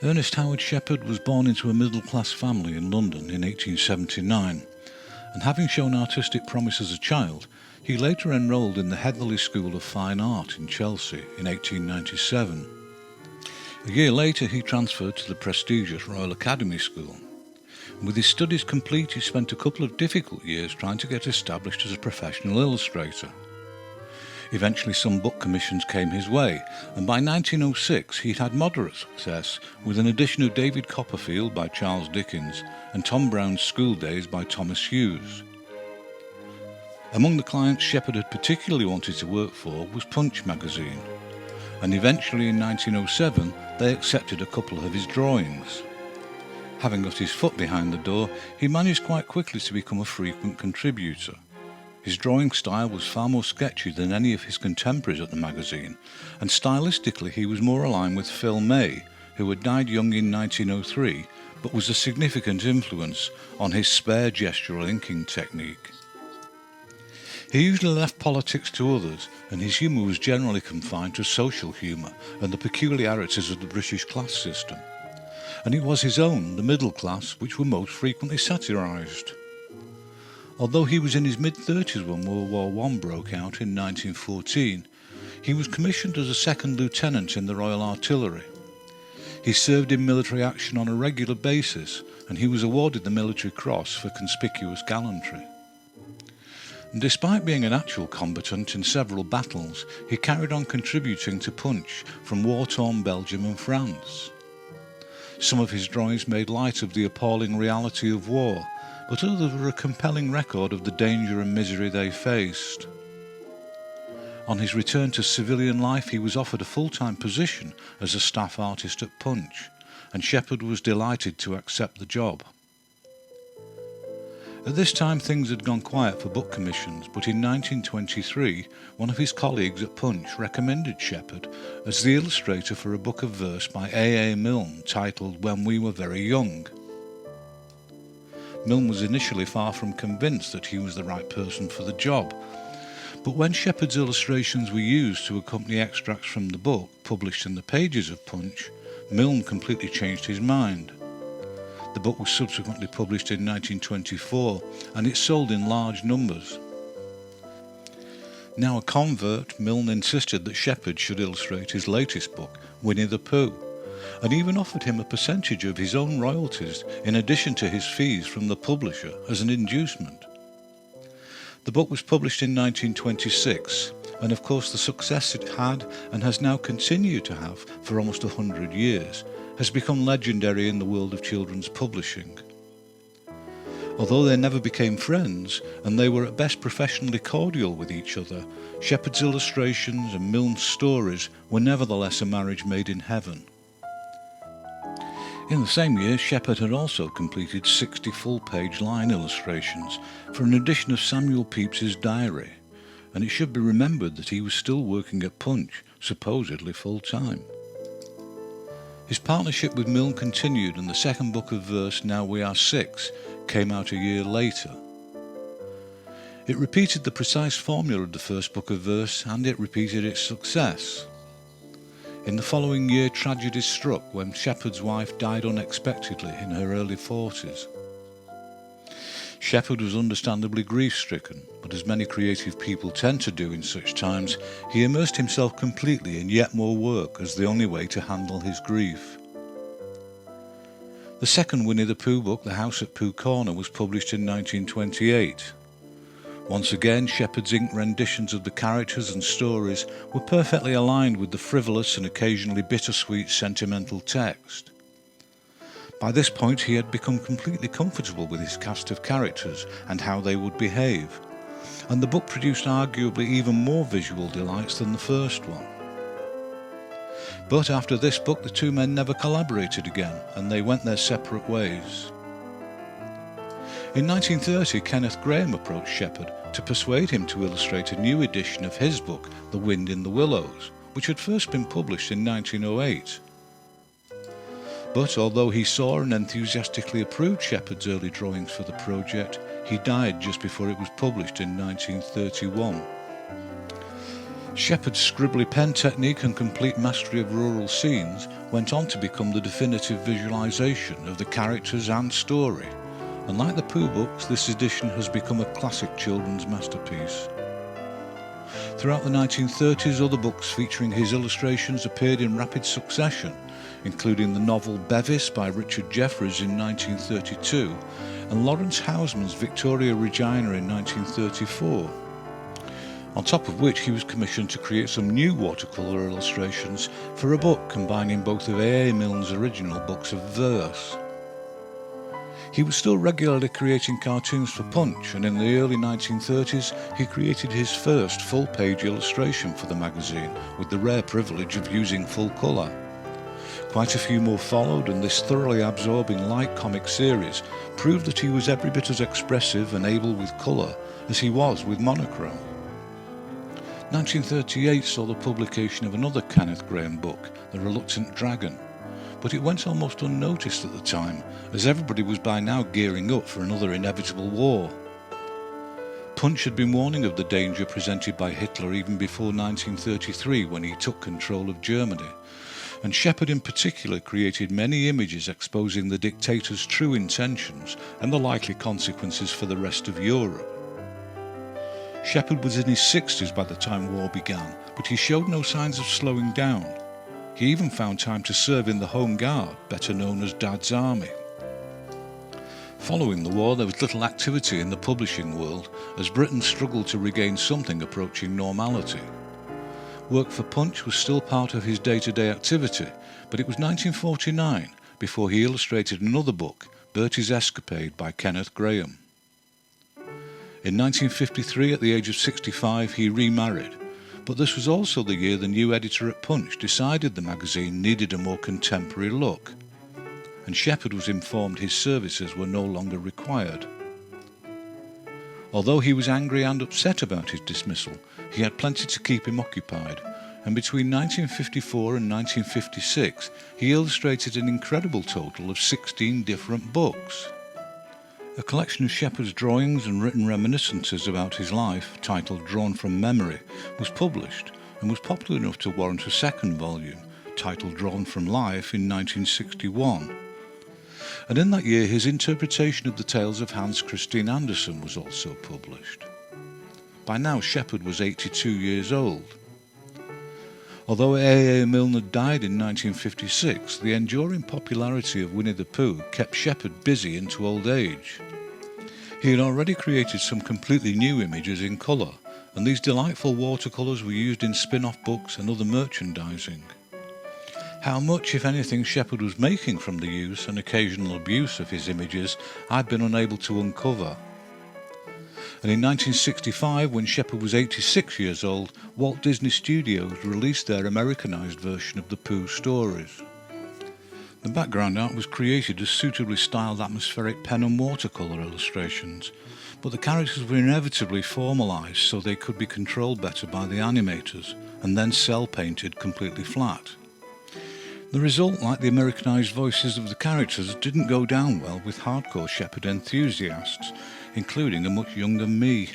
Ernest Howard Shepard was born into a middle-class family in London in 1879, and having shown artistic promise as a child, he later enrolled in the Heatherley School of Fine Art in Chelsea in 1897. A year later he transferred to the prestigious Royal Academy School. With his studies complete, he spent a couple of difficult years trying to get established as a professional illustrator. Eventually some book commissions came his way, and by 1906 he'd had moderate success with an edition of David Copperfield by Charles Dickens and Tom Brown's School Days by Thomas Hughes. Among the clients Shepard had particularly wanted to work for was Punch magazine, and eventually in 1907 they accepted a couple of his drawings. Having got his foot behind the door, he managed quite quickly to become a frequent contributor. His drawing style was far more sketchy than any of his contemporaries at the magazine, and stylistically he was more aligned with Phil May, who had died young in 1903, but was a significant influence on his spare gestural inking technique. He usually left politics to others, and his humour was generally confined to social humour and the peculiarities of the British class system. And it was his own, the middle class, which were most frequently satirised. Although he was in his mid-30s when World War I broke out in 1914, he was commissioned as a second lieutenant in the Royal Artillery. He served in military action on a regular basis, and he was awarded the Military Cross for conspicuous gallantry. And despite being an actual combatant in several battles, he carried on contributing to Punch from war-torn Belgium and France. Some of his drawings made light of the appalling reality of war, but others were a compelling record of the danger and misery they faced. On his return to civilian life, he was offered a full-time position as a staff artist at Punch, and Shepard was delighted to accept the job. At this time things had gone quiet for book commissions, but in 1923 one of his colleagues at Punch recommended Shepard as the illustrator for a book of verse by A. Milne titled When We Were Very Young. Milne was initially far from convinced that he was the right person for the job, but when Shepard's illustrations were used to accompany extracts from the book published in the pages of Punch, Milne completely changed his mind. The book was subsequently published in 1924, and it sold in large numbers. Now a convert, Milne insisted that Shepard should illustrate his latest book, Winnie the Pooh, and even offered him a percentage of his own royalties in addition to his fees from the publisher as an inducement. The book was published in 1926, and of course the success it had and has now continued to have for almost 100 years has become legendary in the world of children's publishing. Although they never became friends, and they were at best professionally cordial with each other, Shepard's illustrations and Milne's stories were nevertheless a marriage made in heaven. In the same year, Shepard had also completed 60 full-page line illustrations for an edition of Samuel Pepys's diary, and it should be remembered that he was still working at Punch, supposedly full-time. His partnership with Milne continued, and the second book of verse, Now We Are Six, came out a year later. It repeated the precise formula of the first book of verse, and it repeated its success. In the following year, tragedy struck when Shepard's wife died unexpectedly in her early 40s. Shepard was understandably grief-stricken, but as many creative people tend to do in such times, he immersed himself completely in yet more work as the only way to handle his grief. The second Winnie the Pooh book, The House at Pooh Corner, was published in 1928. Once again, Shepard's ink renditions of the characters and stories were perfectly aligned with the frivolous and occasionally bittersweet sentimental text. By this point he had become completely comfortable with his cast of characters and how they would behave, and the book produced arguably even more visual delights than the first one. But after this book the two men never collaborated again, and they went their separate ways. In 1930 Kenneth Grahame approached Shepard to persuade him to illustrate a new edition of his book, The Wind in the Willows, which had first been published in 1908. But although he saw and enthusiastically approved Shepard's early drawings for the project, he died just before it was published in 1931. Shepard's scribbly pen technique and complete mastery of rural scenes went on to become the definitive visualization of the characters and story, and like the Pooh books, this edition has become a classic children's masterpiece. Throughout the 1930s, other books featuring his illustrations appeared in rapid succession, including the novel Bevis by Richard Jefferies in 1932 and Lawrence Houseman's Victoria Regina in 1934. On top of which he was commissioned to create some new watercolour illustrations for a book combining both of A. A. Milne's original books of verse. He was still regularly creating cartoons for Punch, and in the early 1930s he created his first full-page illustration for the magazine with the rare privilege of using full colour. Quite a few more followed, and this thoroughly absorbing light comic series proved that he was every bit as expressive and able with colour as he was with monochrome. 1938 saw the publication of another Kenneth Grahame book, The Reluctant Dragon, but it went almost unnoticed at the time, as everybody was by now gearing up for another inevitable war. Punch had been warning of the danger presented by Hitler even before 1933 when he took control of Germany, and Shepard in particular created many images exposing the dictator's true intentions and the likely consequences for the rest of Europe. Shepard was in his 60s by the time war began, but he showed no signs of slowing down. He even found time to serve in the Home Guard, better known as Dad's Army. Following the war, there was little activity in the publishing world as Britain struggled to regain something approaching normality. Work for Punch was still part of his day-to-day activity, but it was 1949 before he illustrated another book, Bertie's Escapade by Kenneth Grahame. In 1953, at the age of 65, he remarried, but this was also the year the new editor at Punch decided the magazine needed a more contemporary look, and Shepard was informed his services were no longer required. Although he was angry and upset about his dismissal, he had plenty to keep him occupied, and between 1954 and 1956 he illustrated an incredible total of 16 different books. A collection of Shepard's drawings and written reminiscences about his life, titled Drawn from Memory, was published and was popular enough to warrant a second volume, titled Drawn from Life, in 1961. And in that year his interpretation of the tales of Hans Christian Andersen was also published. By now Shepard was 82 years old. Although A. A. Milne had died in 1956, the enduring popularity of Winnie the Pooh kept Shepard busy into old age. He had already created some completely new images in colour, and these delightful watercolours were used in spin-off books and other merchandising. How much, if anything, Shepard was making from the use and occasional abuse of his images, I've been unable to uncover. And in 1965, when Shepard was 86 years old, Walt Disney Studios released their Americanized version of the Pooh stories. The background art was created as suitably styled atmospheric pen and watercolour illustrations, but the characters were inevitably formalised so they could be controlled better by the animators, and then cell painted completely flat. The result, like the Americanized voices of the characters, didn't go down well with hardcore Shepard enthusiasts, including a much younger me.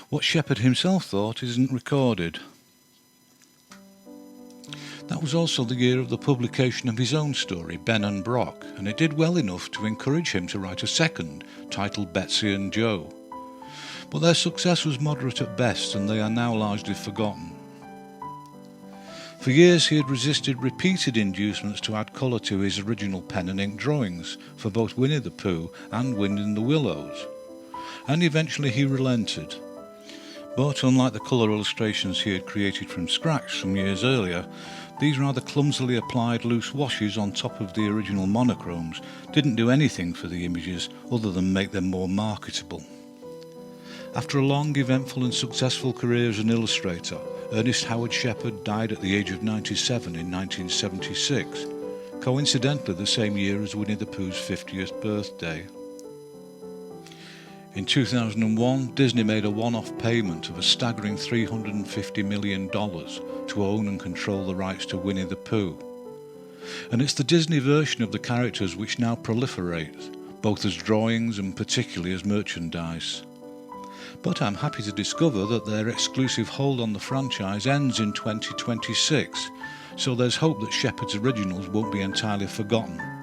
What Shepard himself thought isn't recorded. That was also the year of the publication of his own story, Ben and Brock, and it did well enough to encourage him to write a second, titled Betsy and Joe. But their success was moderate at best, and they are now largely forgotten. For years he had resisted repeated inducements to add colour to his original pen and ink drawings for both Winnie the Pooh and Wind in the Willows, and eventually he relented. But unlike the colour illustrations he had created from scratch some years earlier, these rather clumsily applied loose washes on top of the original monochromes didn't do anything for the images other than make them more marketable. After a long, eventful and successful career as an illustrator, Ernest Howard Shepard died at the age of 97 in 1976, coincidentally the same year as Winnie the Pooh's 50th birthday. In 2001, Disney made a one-off payment of a staggering $350 million to own and control the rights to Winnie the Pooh. And it's the Disney version of the characters which now proliferates, both as drawings and particularly as merchandise. But I'm happy to discover that their exclusive hold on the franchise ends in 2026, so there's hope that Shepard's originals won't be entirely forgotten.